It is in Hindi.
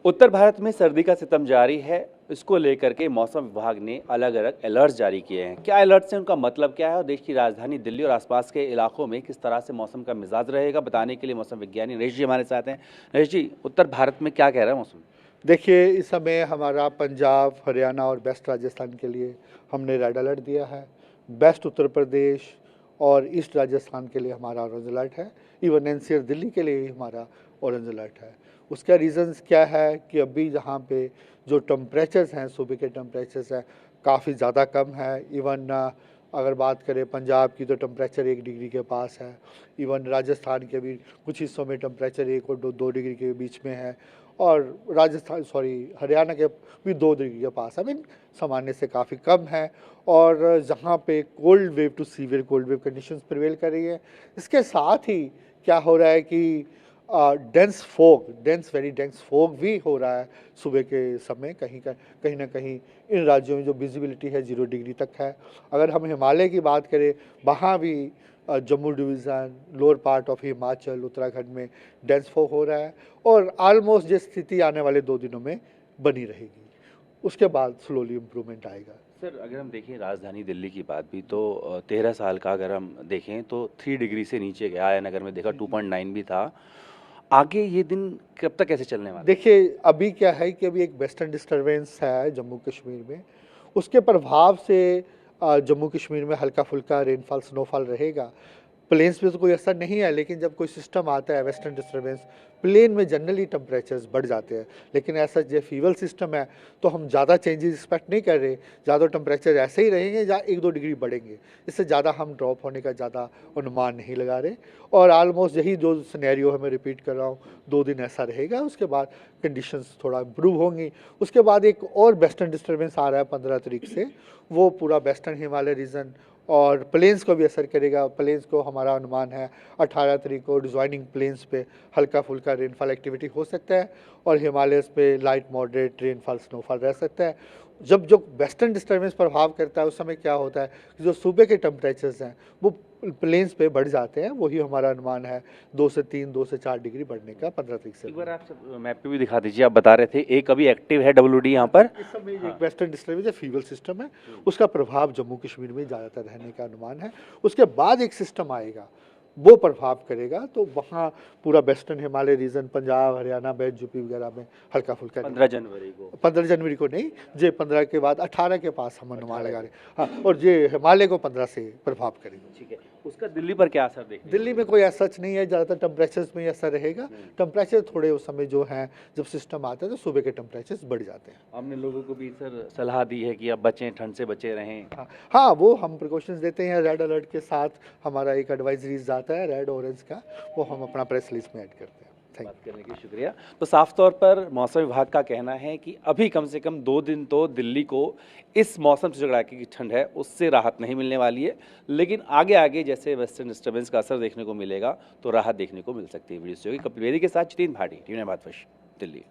उत्तर भारत में सर्दी का सितम जारी है। इसको लेकर के मौसम विभाग ने अलग अलग अलर्ट जारी किए हैं। क्या अलर्ट से उनका मतलब क्या है और देश की राजधानी दिल्ली और आसपास के इलाकों में किस तरह से मौसम का मिजाज रहेगा, बताने के लिए मौसम विज्ञानी नरेश जी हमारे साथ हैं। नरेश जी, उत्तर भारत में क्या कह रहा है मौसम? देखिए, इस समय हमारा पंजाब, हरियाणा और वेस्ट राजस्थान के लिए हमने रेड अलर्ट दिया है। वेस्ट उत्तर प्रदेश और ईस्ट राजस्थान के लिए हमारा ऑरेंज अलर्ट है। इवन एनसीआर दिल्ली के लिए ही हमारा ऑरेंज अलर्ट है। उसका रीज़न्स क्या है कि अभी जहाँ पे जो टेम्परेचर्स हैं, सुबह के टेम्परेचर्स हैं, काफ़ी ज़्यादा कम है। इवन अगर बात करें पंजाब की तो टेम्परेचर 1 डिग्री के पास है। इवन राजस्थान के भी कुछ हिस्सों में टेम्परेचर 1 और 2 डिग्री के बीच में है। और हरियाणा के भी 2 डिग्री के पास, आई मीन सामान्य से काफ़ी कम है। और जहाँ पे cold wave to severe cold wave conditions prevail कर रही है। इसके साथ ही क्या हो रहा है कि वेरी डेंस फॉग भी हो रहा है सुबह के समय। कहीं ना कहीं इन राज्यों में जो विजिबिलिटी है 0 डिग्री तक है। अगर हम हिमालय की बात करें, वहाँ भी Jammu division, lower part of Himachal, Uttarakhand में डेंस फॉग हो रहा है। और ऑलमोस्ट ये स्थिति आने वाले 2 दिनों में बनी रहेगी। उसके बाद स्लोली इम्प्रूवमेंट आएगा। सर, अगर हम देखें राजधानी दिल्ली की बात भी तो 13 साल का अगर हम देखें तो 3 डिग्री से नीचे गया है। नगर में देखा 2.9 भी था। आगे ये दिन कब तक ऐसे चलने वाला? देखिए, अभी क्या है कि अभी एक वेस्टर्न डिस्टरबेंस है जम्मू कश्मीर में। उसके प्रभाव से जम्मू कश्मीर में हल्का फुल्का रेनफॉल, स्नोफॉल रहेगा। प्लेन्स पे तो कोई असर नहीं है, लेकिन जब कोई सिस्टम आता है वेस्टर्न डिस्टर्बेंस, प्लेन में जनरली टेम्परेचर्स बढ़ जाते हैं। लेकिन ऐसा जो फीवल सिस्टम है तो हम ज़्यादा चेंजेस एक्सपेक्ट नहीं कर रहे। ज़्यादा टेम्परेचर ऐसे ही रहेंगे, जहाँ 1-2 डिग्री बढ़ेंगे। इससे ज़्यादा हम ड्रॉप होने का ज़्यादा अनुमान नहीं लगा रहे। और ऑलमोस्ट यही जो सिनेरियो है, मैं रिपीट कर रहा हूँ, 2 दिन ऐसा रहेगा। उसके बाद कंडीशंस थोड़ा इम्प्रूव होंगी। उसके बाद एक और वेस्टर्न डिस्टर्बेंस आ रहा है 15 तारीख से। वो पूरा वेस्टर्न हिमालय रीजन और प्लेन्स को भी असर करेगा। प्लेन्स को हमारा अनुमान है 18 तारीख को डिजॉइनिंग प्लेन्स पे हल्का फुल्का रेनफॉल एक्टिविटी हो सकता है। और हिमालयस पे लाइट मॉडरेट रेनफॉल, स्नोफॉल रह सकता है। जब जो वेस्टर्न डिस्टर्बेंस प्रभाव करता है, उस समय क्या होता है कि जो सुबह के टेम्परेचर्स हैं वो प्लेन्स पे बढ़ जाते हैं। वही हमारा अनुमान है 2 से 3, 2 से 4 डिग्री बढ़ने का 15 तारीख से। एक बार आप मैप पे भी दिखा दीजिए। आप बता रहे थे एक अभी एक्टिव है WD यहाँ पर। इस समय एक वेस्टर्न डिस्टर्बेंस है, फीवल सिस्टम है। उसका प्रभाव जम्मू कश्मीर में ज़्यादातर रहने का अनुमान है। उसके बाद एक सिस्टम आएगा, वो प्रभाव करेगा, तो वहाँ पूरा western Himalaya region, Punjab, Haryana, west UP वगैरह में हल्का फुल्का 15 जनवरी को। 15 जनवरी को नहीं, जे 15 के बाद 18 के पास हम अनुमान लगा रहे। हाँ, और ये हिमालय को 15 से प्रभाव करेगा। ठीक है, उसका दिल्ली पर क्या असर देखने? दिल्ली में कोई ऐसा सच नहीं है, ज़्यादातर टेम्परेचर्स में ही असर रहेगा। टेम्परेचर थोड़े उस समय जो हैं, जब सिस्टम आता है तो सुबह के टेम्परेचर्स बढ़ जाते हैं। हमने लोगों को भी सर सलाह दी है कि अब बचें, ठंड से बचे रहें। हाँ, वो हम प्रिकॉशंस देते हैं। रेड अलर्ट के साथ हमारा एक एडवाइजरीज आता है रेड ऑरेंज का, वो हम अपना प्रेस रिलीज में ऐड करते हैं। बात करने के लिए शुक्रिया। तो साफ तौर पर मौसम विभाग का कहना है कि अभी कम से कम 2 दिन तो दिल्ली को इस मौसम से जो कड़ाके की ठंड है उससे राहत नहीं मिलने वाली है। लेकिन आगे आगे जैसे वेस्टर्न डिस्टर्बेंस का असर देखने को मिलेगा तो राहत देखने को मिल सकती है। वीडियो कपिल बेदी के साथ जितेंद्र भाटी, टीवी 9 बात दिल्ली।